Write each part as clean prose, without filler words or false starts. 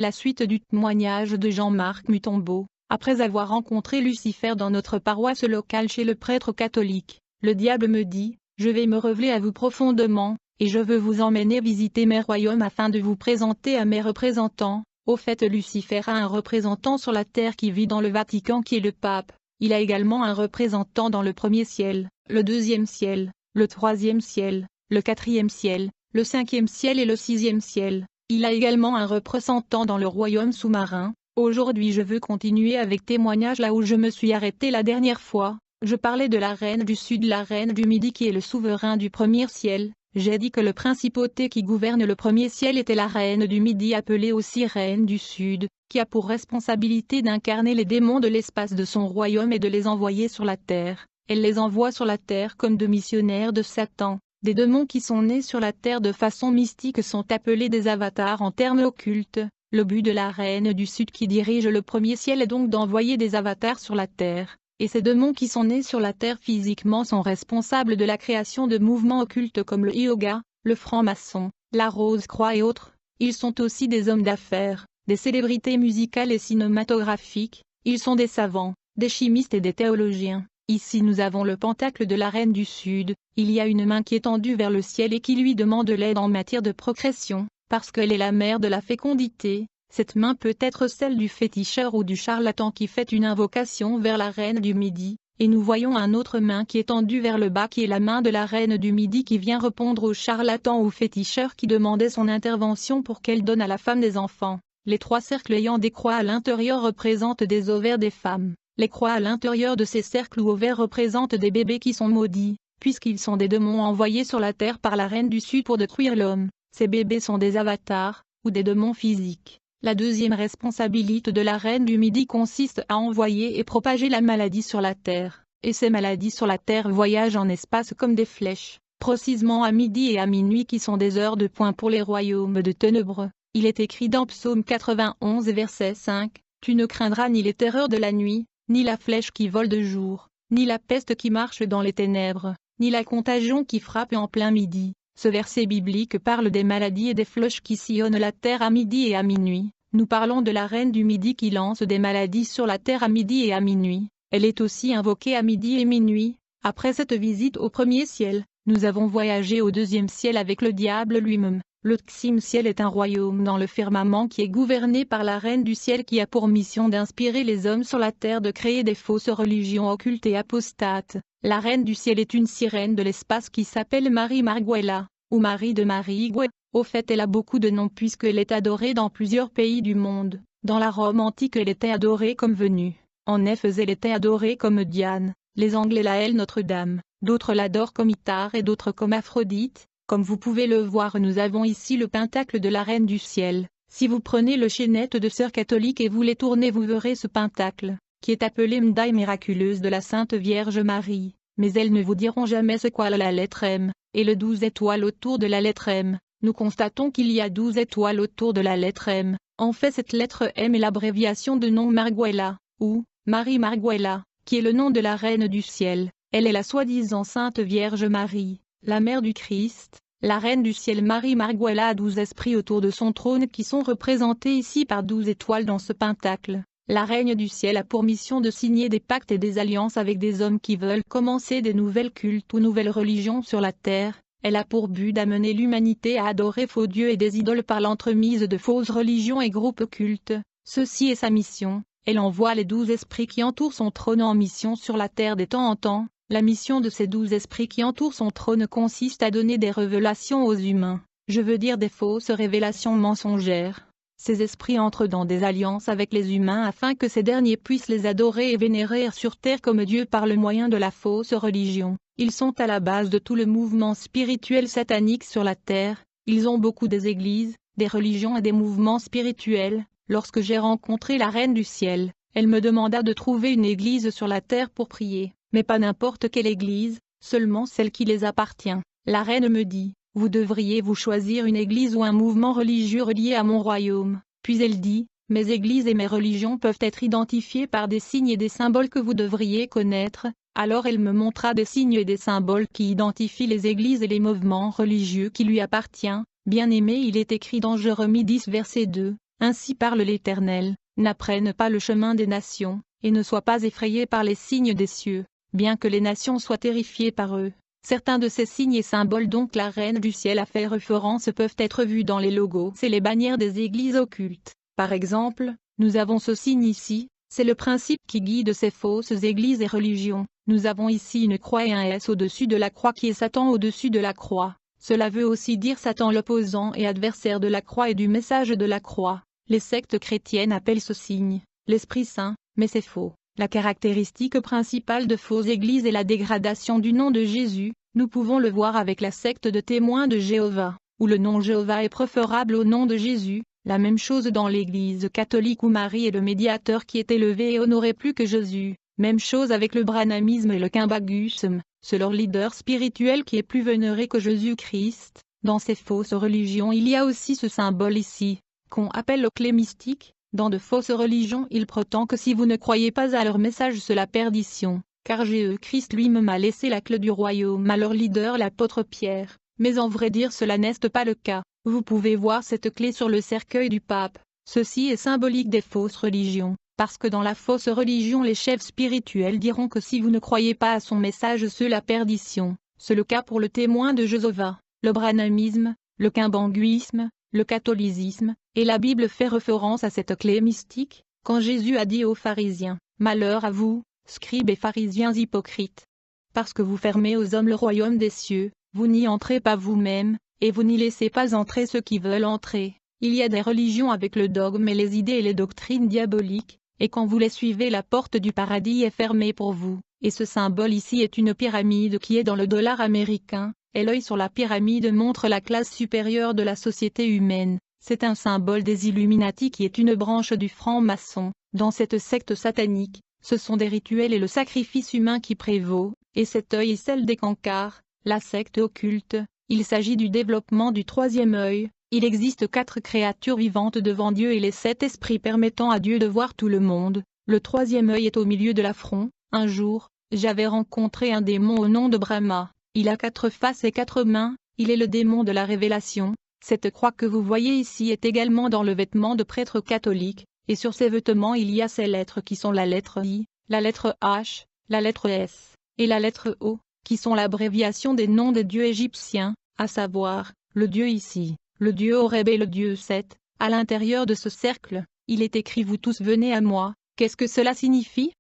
La suite du témoignage de Jean-Marc Mutombo. Après avoir rencontré Lucifer dans notre paroisse locale chez le prêtre catholique, le diable me dit, je vais me révéler à vous profondément, et je veux vous emmener visiter mes royaumes afin de vous présenter à mes représentants. Au fait, Lucifer a un représentant sur la terre qui vit dans le Vatican qui est le pape. Il a également un représentant dans le premier ciel, le deuxième ciel, le troisième ciel, le quatrième ciel, le cinquième ciel et le sixième ciel. Il a également un représentant dans le royaume sous-marin. Aujourd'hui je veux continuer avec témoignage là où je me suis arrêté la dernière fois. Je parlais de la reine du sud, la reine du midi qui est le souverain du premier ciel. J'ai dit que le principauté qui gouverne le premier ciel était la reine du midi appelée aussi reine du sud, qui a pour responsabilité d'incarner les démons de l'espace de son royaume et de les envoyer sur la terre. Elle les envoie sur la terre comme de missionnaires de Satan. Des démons qui sont nés sur la terre de façon mystique sont appelés des avatars en termes occultes. Le but de la reine du sud qui dirige le premier ciel est donc d'envoyer des avatars sur la terre. Et ces démons qui sont nés sur la terre physiquement sont responsables de la création de mouvements occultes comme le yoga, le franc-maçon, la rose-croix et autres. Ils sont aussi des hommes d'affaires, des célébrités musicales et cinématographiques. Ils sont des savants, des chimistes et des théologiens. Ici nous avons le pentacle de la reine du sud. Il y a une main qui est tendue vers le ciel et qui lui demande l'aide en matière de procréation, parce qu'elle est la mère de la fécondité. Cette main peut être celle du féticheur ou du charlatan qui fait une invocation vers la reine du midi, et nous voyons un autre main qui est tendue vers le bas qui est la main de la reine du midi qui vient répondre au charlatan ou féticheur qui demandait son intervention pour qu'elle donne à la femme des enfants. Les trois cercles ayant des croix à l'intérieur représentent des ovaires des femmes. Les croix à l'intérieur de ces cercles ou ovaires représentent des bébés qui sont maudits, puisqu'ils sont des démons envoyés sur la terre par la reine du sud pour détruire l'homme. Ces bébés sont des avatars, ou des démons physiques. La deuxième responsabilité de la reine du midi consiste à envoyer et propager la maladie sur la terre, et ces maladies sur la terre voyagent en espace comme des flèches, précisément à midi et à minuit qui sont des heures de pointe pour les royaumes de ténèbres. Il est écrit dans Psaume 91 verset 5, « Tu ne craindras ni les terreurs de la nuit, ni la flèche qui vole de jour, ni la peste qui marche dans les ténèbres, ni la contagion qui frappe en plein midi. » Ce verset biblique parle des maladies et des flèches qui sillonnent la terre à midi et à minuit. Nous parlons de la reine du midi qui lance des maladies sur la terre à midi et à minuit. Elle est aussi invoquée à midi et minuit. Après cette visite au premier ciel, nous avons voyagé au deuxième ciel avec le diable lui-même. Le deuxième ciel est un royaume dans le firmament qui est gouverné par la reine du ciel qui a pour mission d'inspirer les hommes sur la terre de créer des fausses religions occultes et apostates. La reine du ciel est une sirène de l'espace qui s'appelle Marie Marguela, ou Marie de Marigüe. Au fait elle a beaucoup de noms puisqu'elle est adorée dans plusieurs pays du monde. Dans la Rome antique elle était adorée comme Vénus. En Éphèse elle était adorée comme Diane. Les Anglais l'appellent Notre-Dame. D'autres l'adorent comme Ithar et d'autres comme Aphrodite. Comme vous pouvez le voir nous avons ici le pentacle de la reine du ciel. Si vous prenez le chaînette de sœur catholique et vous les tournez vous verrez ce pentacle, qui est appelé médaille miraculeuse de la Sainte Vierge Marie. Mais elles ne vous diront jamais ce qu'est la lettre M, et le 12 étoiles autour de la lettre M. Nous constatons qu'il y a 12 étoiles autour de la lettre M. En fait cette lettre M est l'abréviation de nom Marguela, ou Marie Marguela, qui est le nom de la reine du ciel. Elle est la soi-disant Sainte Vierge Marie, la mère du Christ. La reine du ciel Marie Marguela a 12 esprits autour de son trône qui sont représentés ici par 12 étoiles dans ce pentacle. La reine du ciel a pour mission de signer des pactes et des alliances avec des hommes qui veulent commencer des nouvelles cultes ou nouvelles religions sur la terre. Elle a pour but d'amener l'humanité à adorer faux dieux et des idoles par l'entremise de fausses religions et groupes cultes. Ceci est sa mission. Elle envoie les 12 esprits qui entourent son trône en mission sur la terre de temps en temps. La mission de ces 12 esprits qui entourent son trône consiste à donner des révélations aux humains. Je veux dire des fausses révélations mensongères. Ces esprits entrent dans des alliances avec les humains afin que ces derniers puissent les adorer et vénérer sur terre comme Dieu par le moyen de la fausse religion. Ils sont à la base de tout le mouvement spirituel satanique sur la terre. Ils ont beaucoup des églises, des religions et des mouvements spirituels. Lorsque j'ai rencontré la reine du ciel, elle me demanda de trouver une église sur la terre pour prier, mais pas n'importe quelle église, seulement celle qui les appartient. La reine me dit, « Vous devriez vous choisir une église ou un mouvement religieux relié à mon royaume. » Puis elle dit, « Mes églises et mes religions peuvent être identifiées par des signes et des symboles que vous devriez connaître. » Alors elle me montra des signes et des symboles qui identifient les églises et les mouvements religieux qui lui appartiennent. Bien-aimé, il est écrit dans Jérémie 10 verset 2, Ainsi parle l'Éternel, n'apprennent pas le chemin des nations, et ne soient pas effrayés par les signes des cieux, bien que les nations soient terrifiées par eux. Certains de ces signes et symboles dont la reine du ciel a fait référence peuvent être vus dans les logos et les bannières des églises occultes. Par exemple, nous avons ce signe ici, c'est le principe qui guide ces fausses églises et religions. Nous avons ici une croix et un S au-dessus de la croix qui est Satan au-dessus de la croix. Cela veut aussi dire Satan l'opposant et adversaire de la croix et du message de la croix. Les sectes chrétiennes appellent ce signe l'Esprit Saint, mais c'est faux. La caractéristique principale de fausses églises est la dégradation du nom de Jésus. Nous pouvons le voir avec la secte de témoins de Jéhovah, où le nom Jéhovah est préférable au nom de Jésus. La même chose dans l'Église catholique où Marie est le médiateur qui est élevé et honoré plus que Jésus. Même chose avec le branhamisme et le kimbagisme, c'est leur leader spirituel qui est plus vénéré que Jésus-Christ. Dans ces fausses religions il y a aussi ce symbole ici, qu'on appelle le clé mystique. Dans de fausses religions il prétend que si vous ne croyez pas à leur message c'est la perdition, car Jésus-Christ lui-même a laissé la clé du royaume à leur leader l'apôtre Pierre. Mais en vrai dire cela n'est pas le cas. Vous pouvez voir cette clé sur le cercueil du pape. Ceci est symbolique des fausses religions, parce que dans la fausse religion les chefs spirituels diront que si vous ne croyez pas à son message c'est la perdition. C'est le cas pour le témoin de Jéhovah, le branhamisme, le kimbanguisme, le catholicisme, et la Bible fait référence à cette clé mystique, quand Jésus a dit aux pharisiens, « Malheur à vous, scribes et pharisiens hypocrites, parce que vous fermez aux hommes le royaume des cieux, vous n'y entrez pas vous-même, et vous n'y laissez pas entrer ceux qui veulent entrer. » Il y a des religions avec le dogme et les idées et les doctrines diaboliques, et quand vous les suivez la porte du paradis est fermée pour vous, et ce symbole ici est une pyramide qui est dans le dollar américain, et l'œil sur la pyramide montre la classe supérieure de la société humaine. C'est un symbole des Illuminati qui est une branche du franc-maçon. Dans cette secte satanique, ce sont des rituels et le sacrifice humain qui prévaut, et cet œil est celle des cancars, la secte occulte. Il s'agit du développement du troisième œil. Il existe 4 créatures vivantes devant Dieu et les 7 esprits permettant à Dieu de voir tout le monde. Le troisième œil est au milieu de l'affront. Un jour, j'avais rencontré un démon au nom de Brahma. Il a 4 faces et 4 mains, il est le démon de la révélation. Cette croix que vous voyez ici est également dans le vêtement de prêtre catholique, et sur ces vêtements il y a ces lettres qui sont la lettre I, la lettre H, la lettre S, et la lettre O, qui sont l'abréviation des noms des dieux égyptiens, à savoir, le dieu ici, le dieu Horeb et le dieu Seth. À l'intérieur de ce cercle, il est écrit « Vous tous venez à moi ». Qu'est-ce que cela signifie?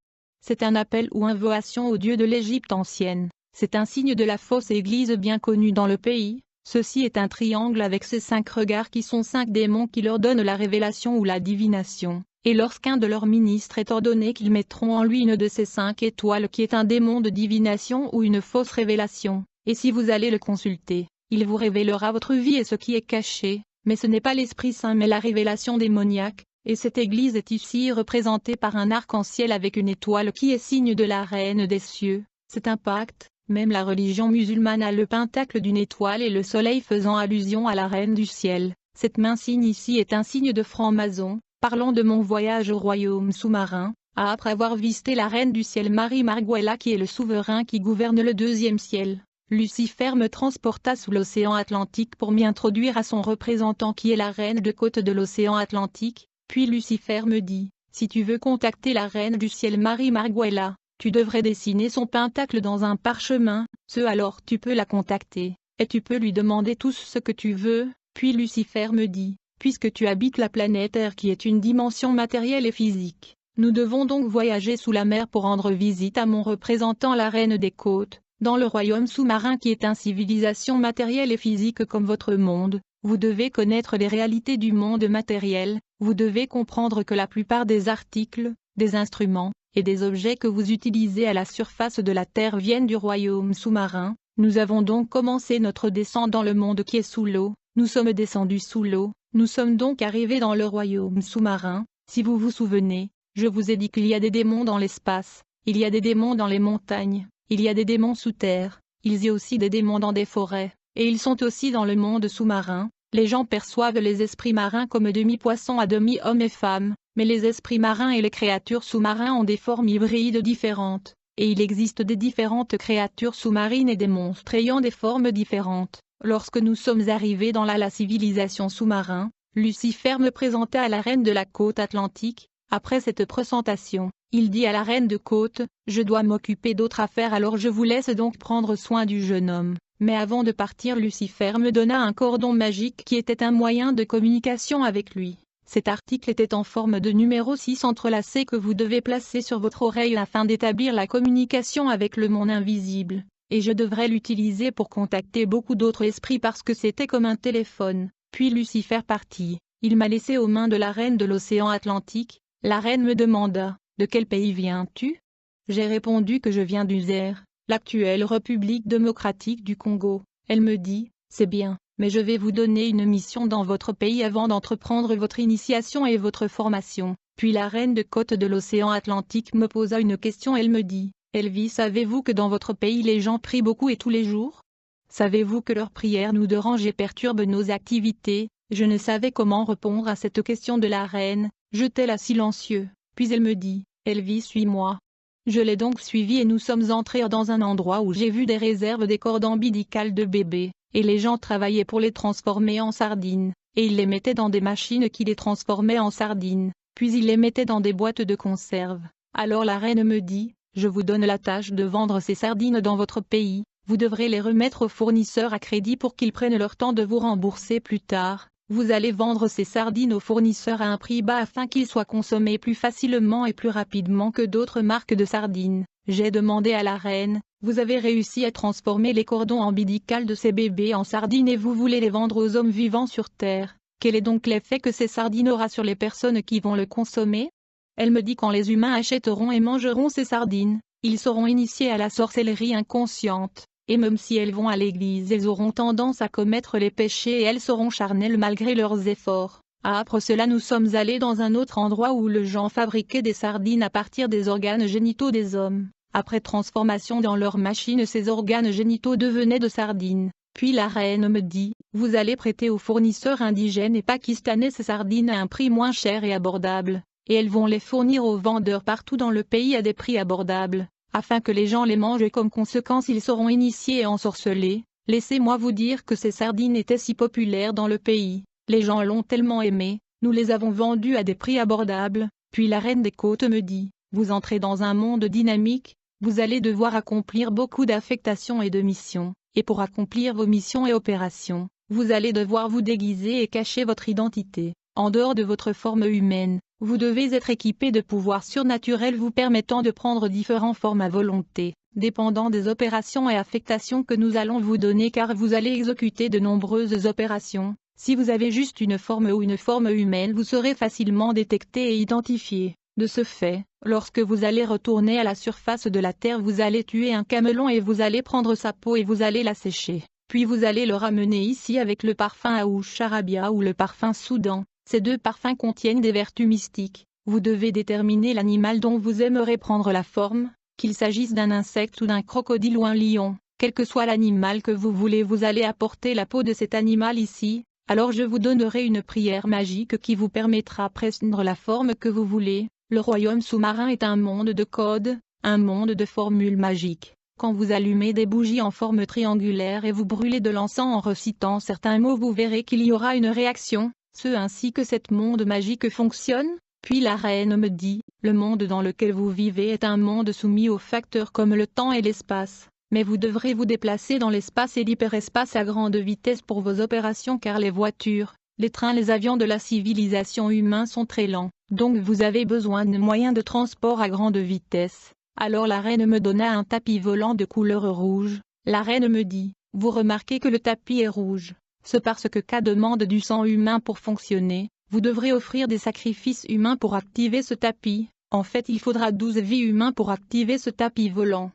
C'est un appel ou invocation au dieu de l'Égypte ancienne. C'est un signe de la fausse église bien connue dans le pays. Ceci est un triangle avec ses 5 regards qui sont 5 démons qui leur donnent la révélation ou la divination. Et lorsqu'un de leurs ministres est ordonné qu'ils mettront en lui une de ces 5 étoiles qui est un démon de divination ou une fausse révélation. Et si vous allez le consulter, il vous révélera votre vie et ce qui est caché. Mais ce n'est pas l'Esprit Saint mais la révélation démoniaque. Et cette église est ici représentée par un arc-en-ciel avec une étoile qui est signe de la reine des cieux. C'est un pacte. Même la religion musulmane a le pentacle d'une étoile et le soleil faisant allusion à la reine du ciel. Cette main signe ici est un signe de franc-maçon. Parlons de mon voyage au royaume sous-marin. Après avoir visité la reine du ciel Marie Marguella qui est le souverain qui gouverne le 2e ciel, Lucifer me transporta sous l'océan Atlantique pour m'y introduire à son représentant qui est la reine de côte de l'océan Atlantique. Puis Lucifer me dit, si tu veux contacter la reine du ciel Marie Marguella, tu devrais dessiner son pentacle dans un parchemin, alors tu peux la contacter, et tu peux lui demander tout ce que tu veux. Puis Lucifer me dit, puisque tu habites la planète Terre qui est une dimension matérielle et physique, nous devons donc voyager sous la mer pour rendre visite à mon représentant la reine des côtes, dans le royaume sous-marin qui est une civilisation matérielle et physique comme votre monde. Vous devez connaître les réalités du monde matériel, vous devez comprendre que la plupart des articles, des instruments, et des objets que vous utilisez à la surface de la Terre viennent du royaume sous-marin. Nous avons donc commencé notre descente dans le monde qui est sous l'eau, nous sommes descendus sous l'eau, nous sommes donc arrivés dans le royaume sous-marin. Si vous vous souvenez, je vous ai dit qu'il y a des démons dans l'espace, il y a des démons dans les montagnes, il y a des démons sous terre, il y a aussi des démons dans des forêts, et ils sont aussi dans le monde sous-marin. Les gens perçoivent les esprits marins comme demi-poissons à demi-hommes et femmes, mais les esprits marins et les créatures sous-marins ont des formes hybrides différentes, et il existe des différentes créatures sous-marines et des monstres ayant des formes différentes. Lorsque nous sommes arrivés dans la civilisation sous-marin, Lucifer me présenta à la reine de la côte atlantique. Après cette présentation, il dit à la reine de côte, je dois m'occuper d'autres affaires alors je vous laisse donc prendre soin du jeune homme. Mais avant de partir Lucifer me donna un cordon magique qui était un moyen de communication avec lui. Cet article était en forme de numéro 6 entrelacé que vous devez placer sur votre oreille afin d'établir la communication avec le monde invisible. Et je devrais l'utiliser pour contacter beaucoup d'autres esprits parce que c'était comme un téléphone. Puis Lucifer partit. Il m'a laissé aux mains de la reine de l'océan Atlantique. La reine me demanda, de quel pays viens-tu? J'ai répondu que je viens du Zaire, l'actuelle République démocratique du Congo. Elle me dit, c'est bien, mais je vais vous donner une mission dans votre pays avant d'entreprendre votre initiation et votre formation. Puis la reine de côte de l'océan Atlantique me posa une question. Elle me dit, Elvis, savez-vous que dans votre pays les gens prient beaucoup et tous les jours? Savez-vous que leurs prières nous dérangent et perturbent nos activités? Je ne savais comment répondre à cette question de la reine, j'étais silencieux, puis elle me dit, Elvis, suis-moi. Je l'ai donc suivi et nous sommes entrés dans un endroit où j'ai vu des réserves des cordes ombilicales de bébés, et les gens travaillaient pour les transformer en sardines, et ils les mettaient dans des machines qui les transformaient en sardines, puis ils les mettaient dans des boîtes de conserve. Alors la reine me dit, je vous donne la tâche de vendre ces sardines dans votre pays, vous devrez les remettre aux fournisseurs à crédit pour qu'ils prennent leur temps de vous rembourser plus tard. Vous allez vendre ces sardines aux fournisseurs à un prix bas afin qu'ils soient consommés plus facilement et plus rapidement que d'autres marques de sardines. J'ai demandé à la reine, vous avez réussi à transformer les cordons ombilicaux de ces bébés en sardines et vous voulez les vendre aux hommes vivants sur Terre. Quel est donc l'effet que ces sardines aura sur les personnes qui vont le consommer? Elle me dit quand les humains achèteront et mangeront ces sardines, ils seront initiés à la sorcellerie inconsciente. Et même si elles vont à l'église elles auront tendance à commettre les péchés et elles seront charnelles malgré leurs efforts. Après cela nous sommes allés dans un autre endroit où le gens fabriquait des sardines à partir des organes génitaux des hommes. Après transformation dans leur machine ces organes génitaux devenaient de sardines. Puis la reine me dit, vous allez prêter aux fournisseurs indigènes et pakistanais ces sardines à un prix moins cher et abordable. Et elles vont les fournir aux vendeurs partout dans le pays à des prix abordables. Afin que les gens les mangent et comme conséquence ils seront initiés et ensorcelés. Laissez-moi vous dire que ces sardines étaient si populaires dans le pays, les gens l'ont tellement aimé, nous les avons vendues à des prix abordables. Puis la reine des côtes me dit, vous entrez dans un monde dynamique, vous allez devoir accomplir beaucoup d'affectations et de missions, et pour accomplir vos missions et opérations, vous allez devoir vous déguiser et cacher votre identité, en dehors de votre forme humaine. Vous devez être équipé de pouvoirs surnaturels vous permettant de prendre différentes formes à volonté, dépendant des opérations et affectations que nous allons vous donner car vous allez exécuter de nombreuses opérations. Si vous avez juste une forme ou une forme humaine vous serez facilement détecté et identifié. De ce fait, lorsque vous allez retourner à la surface de la terre vous allez tuer un camelon et vous allez prendre sa peau et vous allez la sécher. Puis vous allez le ramener ici avec le parfum Aouch Arabia ou le parfum Soudan. Ces deux parfums contiennent des vertus mystiques. Vous devez déterminer l'animal dont vous aimerez prendre la forme, qu'il s'agisse d'un insecte ou d'un crocodile ou un lion. Quel que soit l'animal que vous voulez vous allez apporter la peau de cet animal ici, alors je vous donnerai une prière magique qui vous permettra de prendre la forme que vous voulez. Le royaume sous-marin est un monde de codes, un monde de formules magiques. Quand vous allumez des bougies en forme triangulaire et vous brûlez de l'encens en recitant certains mots vous verrez qu'il y aura une réaction. C'est ainsi que cet monde magique fonctionne. Puis la reine me dit, le monde dans lequel vous vivez est un monde soumis aux facteurs comme le temps et l'espace, mais vous devrez vous déplacer dans l'espace et l'hyperespace à grande vitesse pour vos opérations car les voitures, les trains, les avions de la civilisation humaine sont très lents, donc vous avez besoin de moyens de transport à grande vitesse. Alors la reine me donna un tapis volant de couleur rouge. La reine me dit, vous remarquez que le tapis est rouge. C'est parce que K demande du sang humain pour fonctionner, vous devrez offrir des sacrifices humains pour activer ce tapis, en fait il faudra 12 vies humaines pour activer ce tapis volant.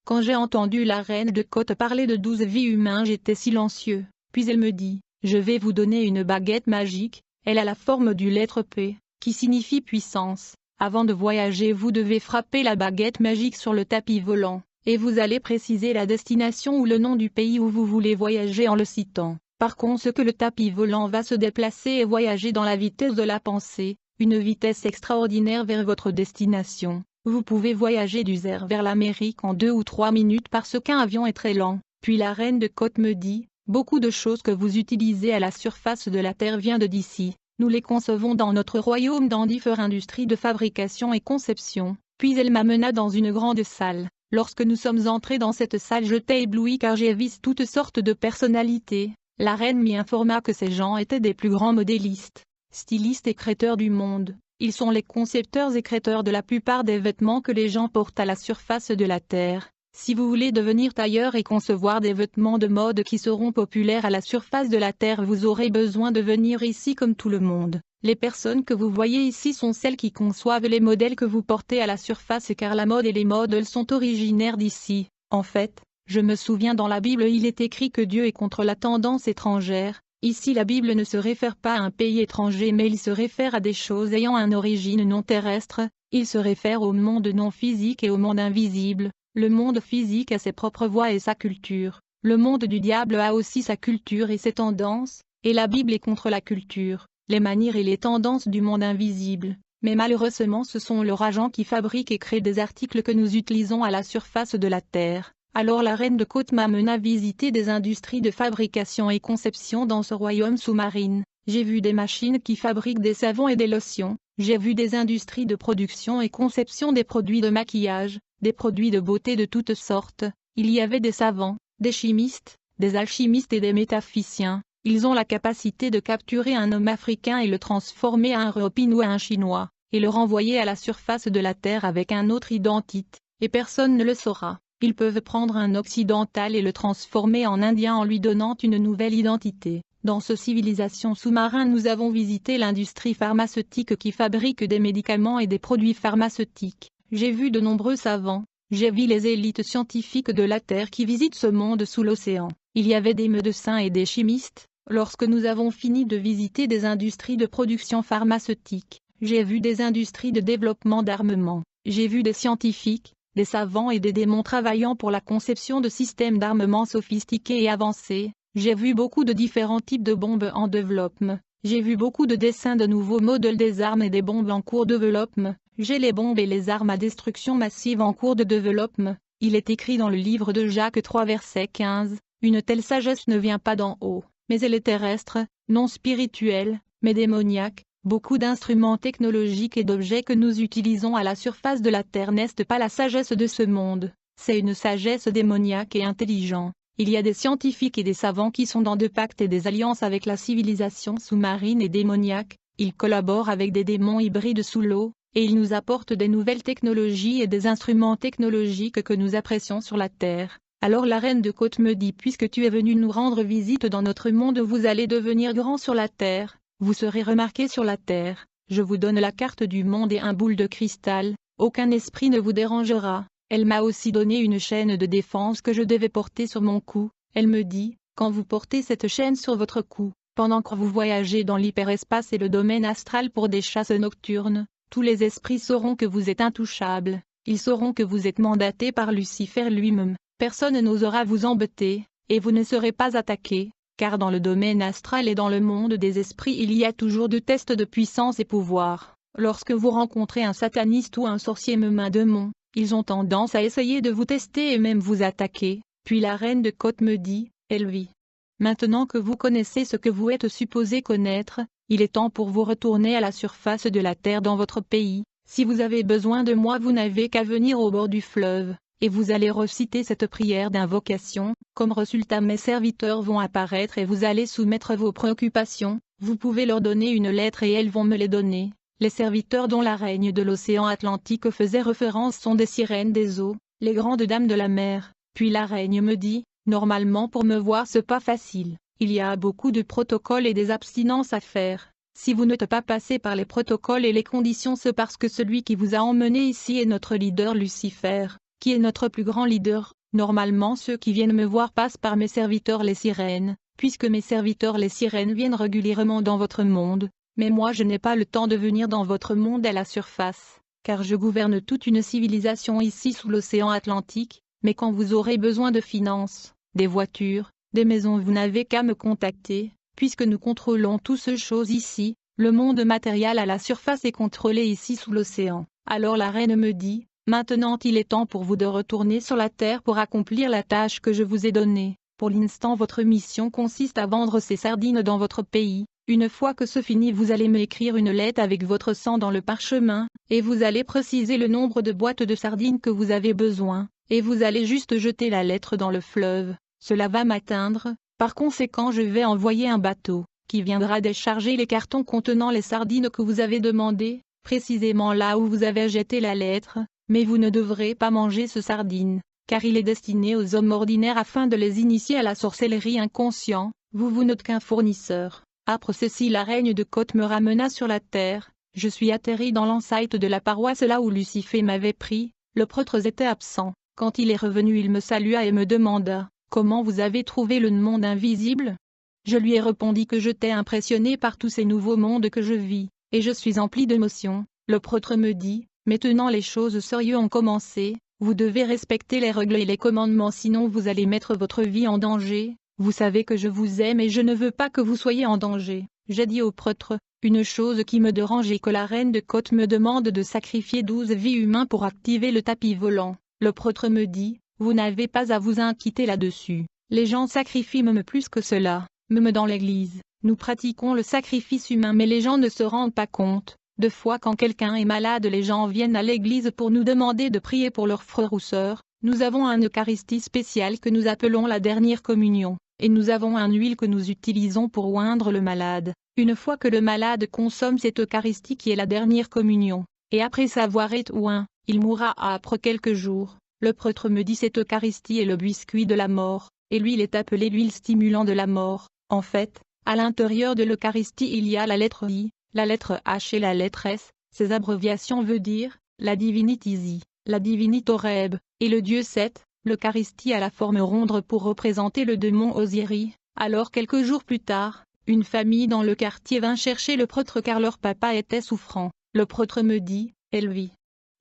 Quand j'ai entendu la reine de côte parler de 12 vies humaines j'étais silencieux, puis elle me dit, je vais vous donner une baguette magique, elle a la forme du lettre P, qui signifie puissance. Avant de voyager vous devez frapper la baguette magique sur le tapis volant, et vous allez préciser la destination ou le nom du pays où vous voulez voyager en le citant. Par contre le tapis volant va se déplacer et voyager dans la vitesse de la pensée, une vitesse extraordinaire vers votre destination. Vous pouvez voyager du Zaire vers l'Amérique en 2 ou 3 minutes parce qu'un avion est très lent. Puis la reine de côte me dit, Beaucoup de choses que vous utilisez à la surface de la Terre viennent d'ici. Nous les concevons dans notre royaume dans différentes industries de fabrication et conception. Puis elle m'amena dans une grande salle. Lorsque nous sommes entrés dans cette salle, j'étais ébloui car j'y ai vu toutes sortes de personnalités. La reine m'y informa que ces gens étaient des plus grands modélistes, stylistes et créateurs du monde. Ils sont les concepteurs et créateurs de la plupart des vêtements que les gens portent à la surface de la Terre. Si vous voulez devenir tailleur et concevoir des vêtements de mode qui seront populaires à la surface de la Terre, vous aurez besoin de venir ici comme tout le monde. Les personnes que vous voyez ici sont celles qui conçoivent les modèles que vous portez à la surface car la mode et les modèles sont originaires d'ici. En fait, je me souviens dans la Bible il est écrit que Dieu est contre la tendance étrangère. Ici la Bible ne se réfère pas à un pays étranger mais il se réfère à des choses ayant une origine non terrestre, il se réfère au monde non physique et au monde invisible. Le monde physique a ses propres voies et sa culture. Le monde du diable a aussi sa culture et ses tendances, et la Bible est contre la culture, les manières et les tendances du monde invisible. Mais malheureusement ce sont leurs agents qui fabriquent et créent des articles que nous utilisons à la surface de la Terre. Alors la reine de Côte m'amena visiter des industries de fabrication et conception dans ce royaume sous-marine. J'ai vu des machines qui fabriquent des savons et des lotions. J'ai vu des industries de production et conception des produits de maquillage, des produits de beauté de toutes sortes. Il y avait des savants, des chimistes, des alchimistes et des métaphysiciens. Ils ont la capacité de capturer un homme africain et le transformer à un Européen ou à un Chinois, et le renvoyer à la surface de la Terre avec un autre identité, et personne ne le saura. Ils peuvent prendre un occidental et le transformer en indien en lui donnant une nouvelle identité. Dans ce civilisation sous-marin nous avons visité l'industrie pharmaceutique qui fabrique des médicaments et des produits pharmaceutiques. J'ai vu de nombreux savants, j'ai vu les élites scientifiques de la Terre qui visitent ce monde sous l'océan. Il y avait des médecins et des chimistes. Lorsque nous avons fini de visiter des industries de production pharmaceutique, j'ai vu des industries de développement d'armement. J'ai vu des scientifiques, des savants et des démons travaillant pour la conception de systèmes d'armement sophistiqués et avancés. J'ai vu beaucoup de différents types de bombes en développement. J'ai vu beaucoup de dessins de nouveaux modèles des armes et des bombes en cours de développement. J'ai les bombes et les armes à destruction massive en cours de développement. Il est écrit dans le livre de Jacques 3 verset 15, « Une telle sagesse ne vient pas d'en haut, mais elle est terrestre, non spirituelle, mais démoniaque. » Beaucoup d'instruments technologiques et d'objets que nous utilisons à la surface de la Terre n'est pas la sagesse de ce monde, c'est une sagesse démoniaque et intelligente. Il y a des scientifiques et des savants qui sont dans des pactes et des alliances avec la civilisation sous-marine et démoniaque. Ils collaborent avec des démons hybrides sous l'eau, et ils nous apportent des nouvelles technologies et des instruments technologiques que nous apprécions sur la Terre. Alors la reine de Côte me dit, puisque tu es venu nous rendre visite dans notre monde, vous allez devenir grand sur la Terre, vous serez remarqué sur la Terre, je vous donne la carte du monde et un boule de cristal, aucun esprit ne vous dérangera. Elle m'a aussi donné une chaîne de défense que je devais porter sur mon cou. Elle me dit, quand vous portez cette chaîne sur votre cou, pendant que vous voyagez dans l'hyperespace et le domaine astral pour des chasses nocturnes, tous les esprits sauront que vous êtes intouchable. Ils sauront que vous êtes mandaté par Lucifer lui-même. Personne n'osera vous embêter, et vous ne serez pas attaqué, car dans le domaine astral et dans le monde des esprits il y a toujours de tests de puissance et pouvoir. Lorsque vous rencontrez un sataniste ou un sorcier même un démon, ils ont tendance à essayer de vous tester et même vous attaquer. Puis la reine de Côte me dit, Elvie, maintenant que vous connaissez ce que vous êtes supposé connaître, il est temps pour vous retourner à la surface de la Terre dans votre pays. Si vous avez besoin de moi vous n'avez qu'à venir au bord du fleuve, et vous allez reciter cette prière d'invocation. Comme résultat mes serviteurs vont apparaître et vous allez soumettre vos préoccupations, vous pouvez leur donner une lettre et elles vont me les donner. Les serviteurs dont la reine de l'océan Atlantique faisait référence sont des sirènes des eaux, les grandes dames de la mer. Puis la reine me dit, normalement pour me voir c'est pas facile, il y a beaucoup de protocoles et des abstinences à faire. Si vous n'êtes pas passé par les protocoles et les conditions c'est parce que celui qui vous a emmené ici est notre leader Lucifer, qui est notre plus grand leader. Normalement ceux qui viennent me voir passent par mes serviteurs les sirènes, puisque mes serviteurs les sirènes viennent régulièrement dans votre monde. Mais moi je n'ai pas le temps de venir dans votre monde à la surface, car je gouverne toute une civilisation ici sous l'océan Atlantique, mais quand vous aurez besoin de finances, des voitures, des maisons vous n'avez qu'à me contacter, puisque nous contrôlons toutes ces choses ici, le monde matériel à la surface est contrôlé ici sous l'océan. Alors la reine me dit, maintenant il est temps pour vous de retourner sur la terre pour accomplir la tâche que je vous ai donnée. Pour l'instant votre mission consiste à vendre ces sardines dans votre pays. Une fois que ce finit vous allez m'écrire une lettre avec votre sang dans le parchemin, et vous allez préciser le nombre de boîtes de sardines que vous avez besoin, et vous allez juste jeter la lettre dans le fleuve. Cela va m'atteindre, par conséquent je vais envoyer un bateau, qui viendra décharger les cartons contenant les sardines que vous avez demandées, précisément là où vous avez jeté la lettre, mais vous ne devrez pas manger ce sardine, car il est destiné aux hommes ordinaires afin de les initier à la sorcellerie inconscient, vous n'êtes qu'un fournisseur. Après ceci la reine de Côte me ramena sur la terre, je suis atterri dans l'enceinte de la paroisse là où Lucifer m'avait pris, le prêtre était absent, quand il est revenu il me salua et me demanda, « Comment vous avez trouvé le monde invisible ?» Je lui ai répondu que j'étais impressionné par tous ces nouveaux mondes que je vis, et je suis empli d'émotion. Le prêtre me dit, « Maintenant les choses sérieuses ont commencé, vous devez respecter les règles et les commandements sinon vous allez mettre votre vie en danger. Vous savez que je vous aime et je ne veux pas que vous soyez en danger. » J'ai dit au prêtre, une chose qui me dérange est que la reine de Côte me demande de sacrifier 12 vies humaines pour activer le tapis volant. Le prêtre me dit, vous n'avez pas à vous inquiéter là-dessus. Les gens sacrifient même plus que cela. Même dans l'église, nous pratiquons le sacrifice humain mais les gens ne se rendent pas compte. Deux fois quand quelqu'un est malade les gens viennent à l'église pour nous demander de prier pour leurs frères ou sœurs. Nous avons un Eucharistie spécial que nous appelons la dernière communion. Et nous avons une huile que nous utilisons pour oindre le malade. Une fois que le malade consomme cette Eucharistie qui est la dernière communion, et après savoir être oint, il mourra après quelques jours. Le prêtre me dit cette Eucharistie est le biscuit de la mort, et l'huile est appelée l'huile stimulant de la mort. En fait, à l'intérieur de l'Eucharistie il y a la lettre I, la lettre H et la lettre S, ces abréviations veulent dire, la divinité Zi, la divinité Oreb, et le dieu Seth. L'Eucharistie a la forme ronde pour représenter le démon Osiris. Alors quelques jours plus tard, une famille dans le quartier vint chercher le prêtre car leur papa était souffrant. Le prêtre me dit, Elvie,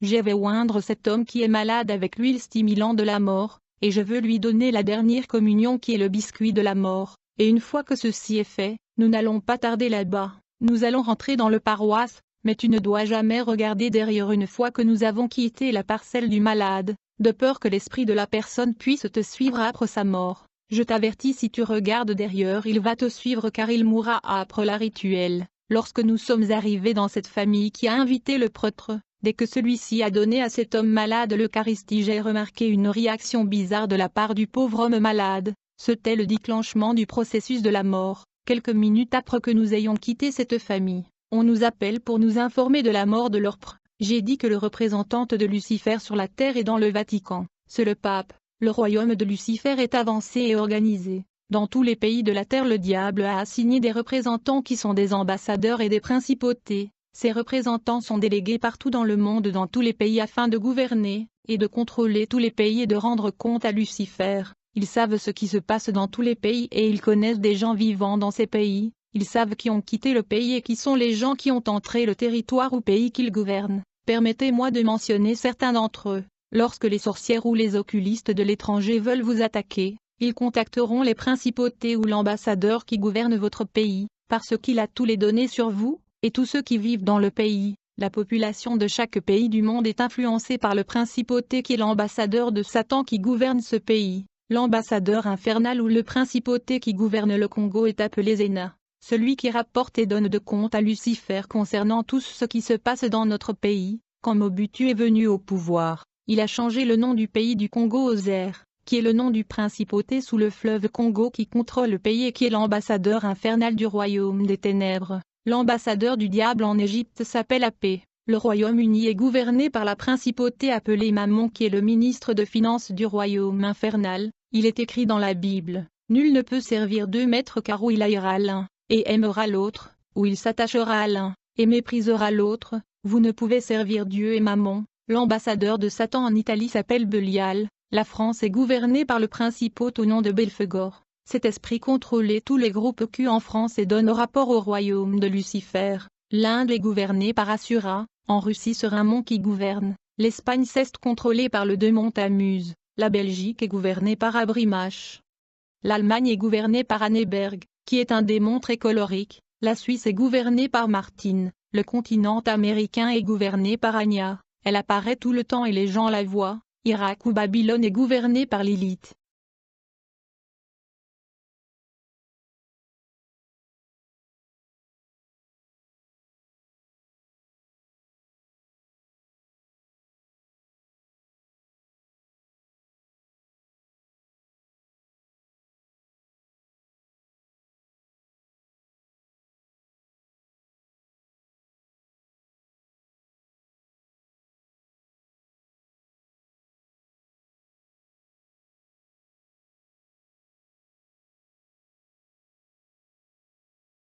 je vais oindre cet homme qui est malade avec l'huile stimulant de la mort, et je veux lui donner la dernière communion qui est le biscuit de la mort. Et une fois que ceci est fait, nous n'allons pas tarder là-bas. Nous allons rentrer dans le paroisse, mais tu ne dois jamais regarder derrière une fois que nous avons quitté la parcelle du malade, de peur que l'esprit de la personne puisse te suivre après sa mort. Je t'avertis si tu regardes derrière il va te suivre car il mourra après la rituel. Lorsque nous sommes arrivés dans cette famille qui a invité le prêtre, dès que celui-ci a donné à cet homme malade l'Eucharistie j'ai remarqué une réaction bizarre de la part du pauvre homme malade. C'était le déclenchement du processus de la mort. Quelques minutes après que nous ayons quitté cette famille, on nous appelle pour nous informer de la mort de leur prêtre. J'ai dit que le représentant de Lucifer sur la terre est dans le Vatican, c'est le pape. Le royaume de Lucifer est avancé et organisé. Dans tous les pays de la terre le diable a assigné des représentants qui sont des ambassadeurs et des principautés. Ces représentants sont délégués partout dans le monde dans tous les pays afin de gouverner, et de contrôler tous les pays et de rendre compte à Lucifer. Ils savent ce qui se passe dans tous les pays et ils connaissent des gens vivant dans ces pays. Ils savent qui ont quitté le pays et qui sont les gens qui ont entré le territoire ou pays qu'ils gouvernent. Permettez-moi de mentionner certains d'entre eux. Lorsque les sorcières ou les occultistes de l'étranger veulent vous attaquer, ils contacteront les principautés ou l'ambassadeur qui gouverne votre pays, parce qu'il a tous les données sur vous, et tous ceux qui vivent dans le pays. La population de chaque pays du monde est influencée par le principauté qui est l'ambassadeur de Satan qui gouverne ce pays. L'ambassadeur infernal ou le principauté qui gouverne le Congo est appelé Zéna, celui qui rapporte et donne de compte à Lucifer concernant tout ce qui se passe dans notre pays. Quand Mobutu est venu au pouvoir, il a changé le nom du pays du Congo au Zaire, qui est le nom du principauté sous le fleuve Congo qui contrôle le pays et qui est l'ambassadeur infernal du royaume des ténèbres. L'ambassadeur du diable en Égypte s'appelle Apé. Le Royaume-Uni est gouverné par la principauté appelée Mammon qui est le ministre de finances du royaume infernal. Il est écrit dans la Bible, nul ne peut servir deux maîtres car ou il haïra l'un, et aimera l'autre, ou il s'attachera à l'un, et méprisera l'autre. Vous ne pouvez servir Dieu et Mammon. L'ambassadeur de Satan en Italie s'appelle Belial. La France est gouvernée par le principauté au nom de Belphégor. Cet esprit contrôlait tous les groupes Q en France et donne rapport au royaume de Lucifer. L'Inde est gouvernée par Assura. En Russie c'est un mont qui gouverne. L'Espagne c'est contrôlée par le démon Tamuse. La Belgique est gouvernée par Abrimache. L'Allemagne est gouvernée par Anneberg, qui est un démon très colorique. La Suisse est gouvernée par Martine. Le continent américain est gouverné par Anya. Elle apparaît tout le temps et les gens la voient. Irak ou Babylone est gouverné par Lilith.